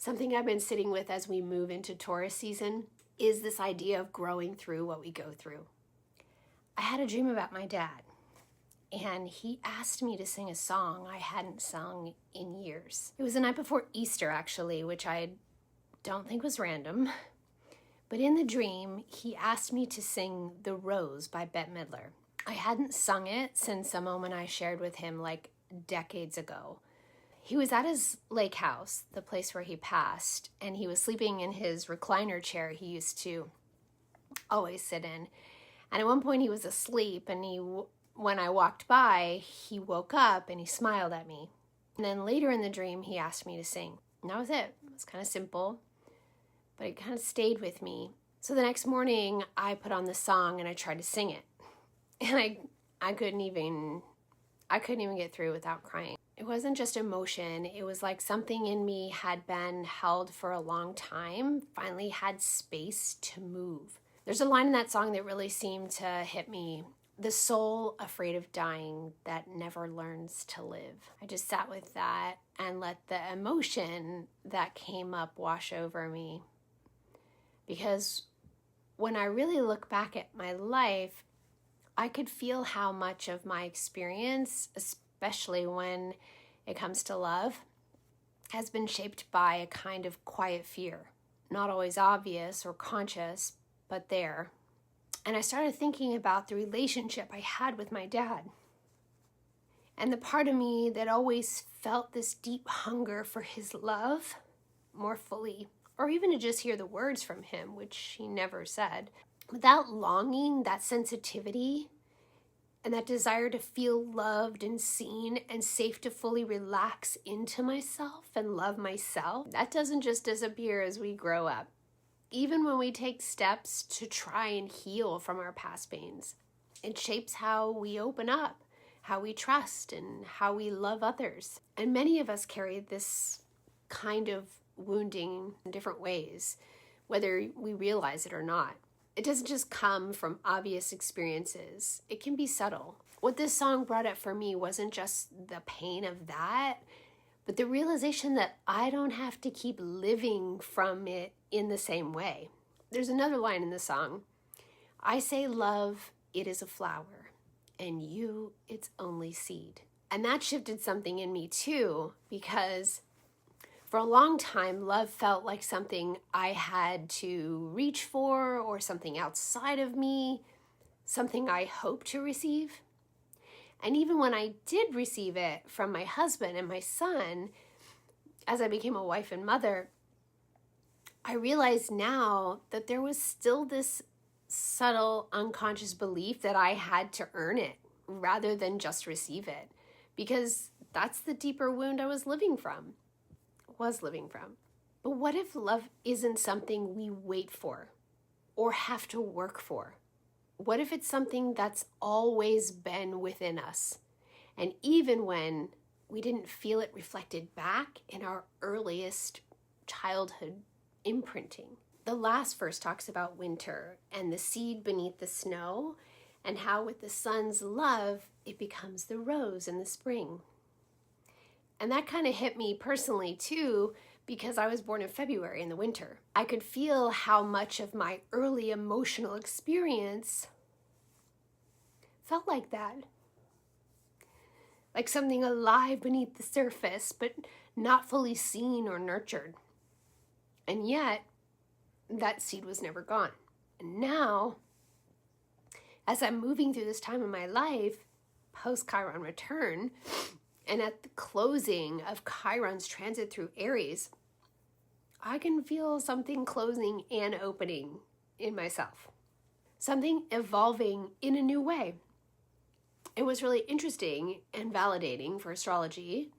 Something I've been sitting with as we move into Taurus season is this idea of growing through what we go through. I had a dream about my dad, and he asked me to sing a song I hadn't sung in years. It was the night before Easter, actually, which I don't think was random. But in the dream, he asked me to sing The Rose by Bette Midler. I hadn't sung it since a moment I shared with him like decades ago. He was at his lake house, the place where he passed, and he was sleeping in his recliner chair he used to always sit in. And at one point he was asleep, and when I walked by, he woke up and he smiled at me. And then later in the dream, he asked me to sing. And that was it. It was kind of simple, but it kind of stayed with me. So the next morning, I put on the song and I tried to sing it. And I couldn't even get through without crying. It wasn't just emotion. It was like something in me had been held for a long time, finally had space to move. There's a line in that song that really seemed to hit me. The soul afraid of dying that never learns to live. I just sat with that and let the emotion that came up wash over me. Because when I really look back at my life, I could feel how much of my experience, especially when it comes to love, has been shaped by a kind of quiet fear. Not always obvious or conscious, but there. And I started thinking about the relationship I had with my dad. And the part of me that always felt this deep hunger for his love more fully, or even to just hear the words from him, which he never said. Without longing, that sensitivity, and that desire to feel loved and seen and safe to fully relax into myself and love myself, that doesn't just disappear as we grow up. Even when we take steps to try and heal from our past pains, it shapes how we open up, how we trust, and how we love others. And many of us carry this kind of wounding in different ways, whether we realize it or not. It doesn't just come from obvious experiences. It can be subtle. What this song brought up for me wasn't just the pain of that, but the realization that I don't have to keep living from it in the same way. There's another line in the song. I say love, it is a flower, and you, its only seed. And that shifted something in me too, because for a long time, love felt like something I had to reach for or something outside of me, something I hoped to receive. And even when I did receive it from my husband and my son, as I became a wife and mother, I realize now that there was still this subtle unconscious belief that I had to earn it rather than just receive it, because that's the deeper wound I was living from. But what if love isn't something we wait for or have to work for? What if it's something that's always been within us? And even when we didn't feel it reflected back in our earliest childhood imprinting. The last verse talks about winter and the seed beneath the snow, and how with the sun's love, it becomes the rose in the spring. And that kind of hit me personally too, because I was born in February in the winter. I could feel how much of my early emotional experience felt like that. Like something alive beneath the surface, but not fully seen or nurtured. And yet, that seed was never gone. And now, as I'm moving through this time in my life, post-Chiron return, and at the closing of Chiron's transit through Aries, I can feel something closing and opening in myself. Something evolving in a new way. It was really interesting and validating for astrology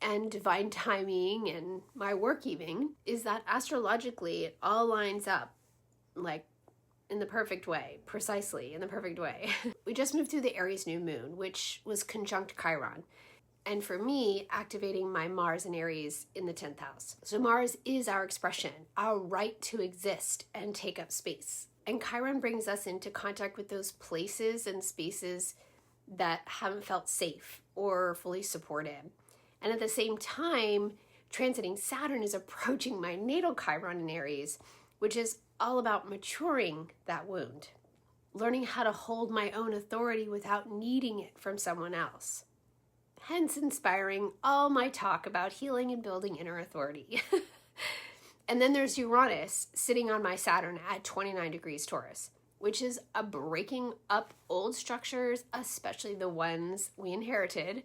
and divine timing and my work even, is that astrologically it all lines up like in the perfect way, precisely in the perfect way. We just moved through the Aries new moon, which was conjunct Chiron. And for me, activating my Mars and Aries in the 10th house. So Mars is our expression, our right to exist and take up space. And Chiron brings us into contact with those places and spaces that haven't felt safe or fully supported. And at the same time, transiting Saturn is approaching my natal Chiron in Aries, which is all about maturing that wound, learning how to hold my own authority without needing it from someone else. Hence inspiring all my talk about healing and building inner authority. And then there's Uranus sitting on my Saturn at 29 degrees Taurus, which is a breaking up old structures, especially the ones we inherited,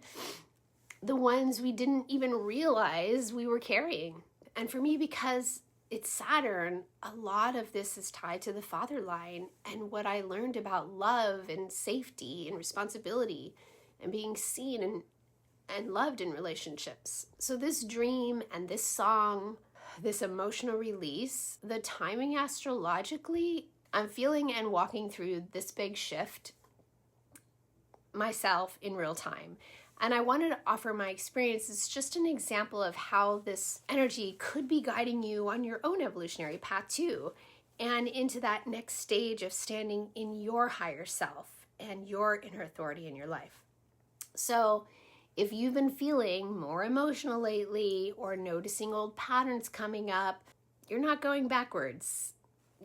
the ones we didn't even realize we were carrying. And for me, because it's Saturn, a lot of this is tied to the father line and what I learned about love and safety and responsibility and being seen and loved in relationships. So this dream and this song, this emotional release, the timing astrologically, I'm feeling and walking through this big shift myself in real time. And I wanted to offer my experience as just an example of how this energy could be guiding you on your own evolutionary path too, and into that next stage of standing in your higher self and your inner authority in your life. So if you've been feeling more emotional lately or noticing old patterns coming up, you're not going backwards.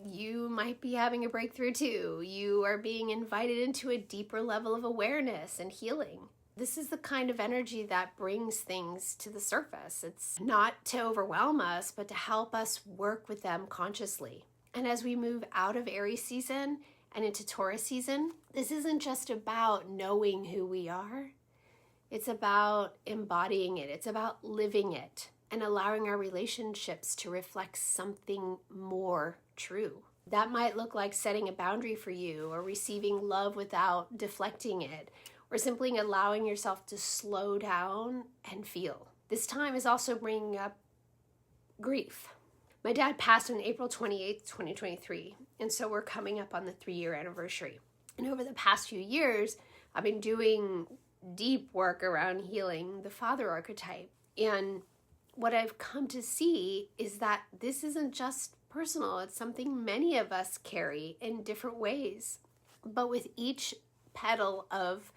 You might be having a breakthrough too. You are being invited into a deeper level of awareness and healing. This is the kind of energy that brings things to the surface. It's not to overwhelm us, but to help us work with them consciously. And as we move out of Aries season and into Taurus season, this isn't just about knowing who we are. It's about embodying it. It's about living it and allowing our relationships to reflect something more true. That might look like setting a boundary for you, or receiving love without deflecting it, or simply allowing yourself to slow down and feel. This time is also bringing up grief. My dad passed on April 28th, 2023, and so we're coming up on the 3-year anniversary. And over the past few years, I've been doing deep work around healing the father archetype. And what I've come to see is that this isn't just personal. It's something many of us carry in different ways. But with each petal of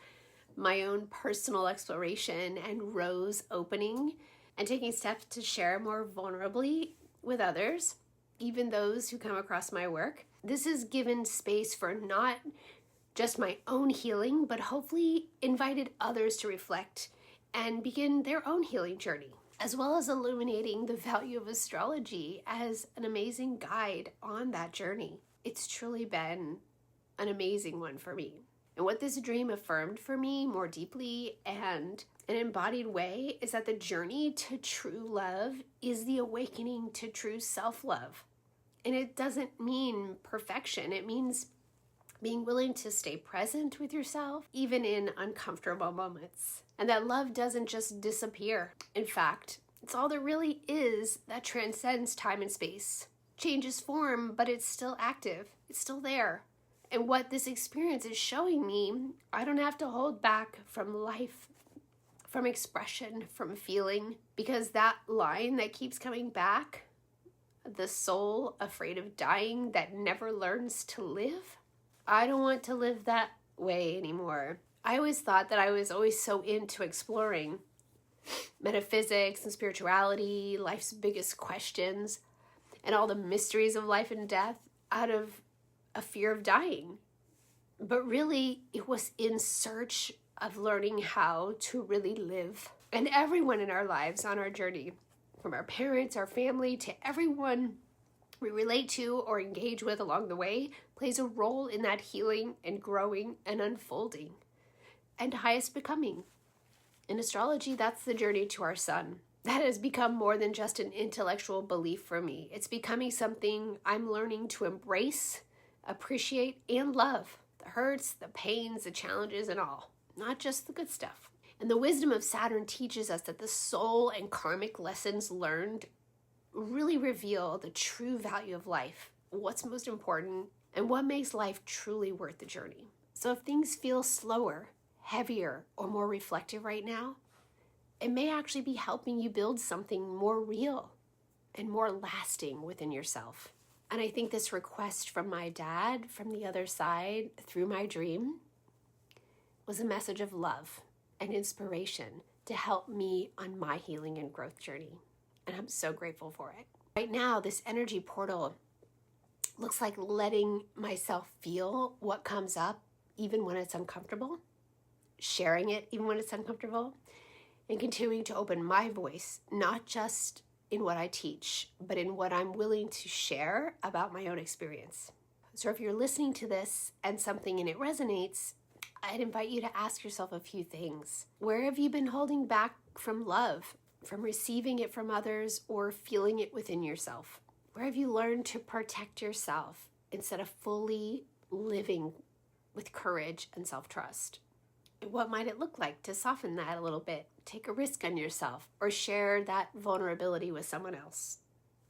my own personal exploration and rose opening and taking steps to share more vulnerably with others, even those who come across my work, this has given space for not just my own healing, but hopefully invited others to reflect and begin their own healing journey, as well as illuminating the value of astrology as an amazing guide on that journey. It's truly been an amazing one for me. And what this dream affirmed for me more deeply and an embodied way is that the journey to true love is the awakening to true self-love. And it doesn't mean perfection. It means being willing to stay present with yourself, even in uncomfortable moments. And that love doesn't just disappear. In fact, it's all there really is that transcends time and space. Changes form, but it's still active. It's still there. And what this experience is showing me, I don't have to hold back from life, from expression, from feeling, because that line that keeps coming back, the soul afraid of dying that never learns to live, I don't want to live that way anymore. I always thought that I was always so into exploring metaphysics and spirituality, life's biggest questions, and all the mysteries of life and death out of a fear of dying. But really, it was in search of learning how to really live. And everyone in our lives on our journey, from our parents, our family, to everyone we relate to or engage with along the way, plays a role in that healing and growing and unfolding and highest becoming. In astrology, that's the journey to our sun. That has become more than just an intellectual belief for me. It's becoming something I'm learning to embrace, appreciate, and love. The hurts, the pains, the challenges, and all. Not just the good stuff. And the wisdom of Saturn teaches us that the soul and karmic lessons learned really reveal the true value of life, what's most important, and what makes life truly worth the journey. So if things feel slower, heavier, or more reflective right now, it may actually be helping you build something more real and more lasting within yourself. And I think this request from my dad from the other side through my dream was a message of love and inspiration to help me on my healing and growth journey. and I'm so grateful for it. Right now, this energy portal looks like letting myself feel what comes up even when it's uncomfortable, sharing it even when it's uncomfortable, and continuing to open my voice, not just in what I teach, but in what I'm willing to share about my own experience. So if you're listening to this and something in it resonates, I'd invite you to ask yourself a few things. Where have you been holding back from love, from receiving it from others, or feeling it within yourself? Where have you learned to protect yourself instead of fully living with courage and self-trust? What might it look like to soften that a little bit? Take a risk on yourself or share that vulnerability with someone else,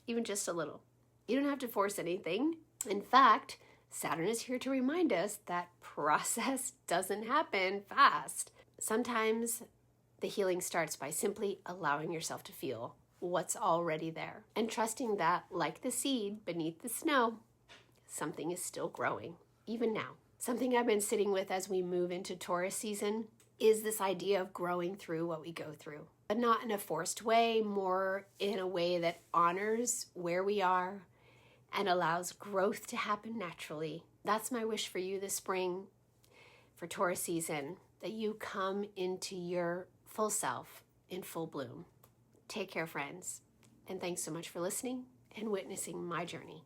even just a little. You don't have to force anything. In fact, Saturn is here to remind us that process doesn't happen fast. Sometimes the healing starts by simply allowing yourself to feel what's already there and trusting that, like the seed beneath the snow, something is still growing, even now. Something I've been sitting with as we move into Taurus season is this idea of growing through what we go through, but not in a forced way, more in a way that honors where we are and allows growth to happen naturally. That's my wish for you this spring, for Taurus season, that you come into your full self in full bloom. Take care, friends, and thanks so much for listening and witnessing my journey.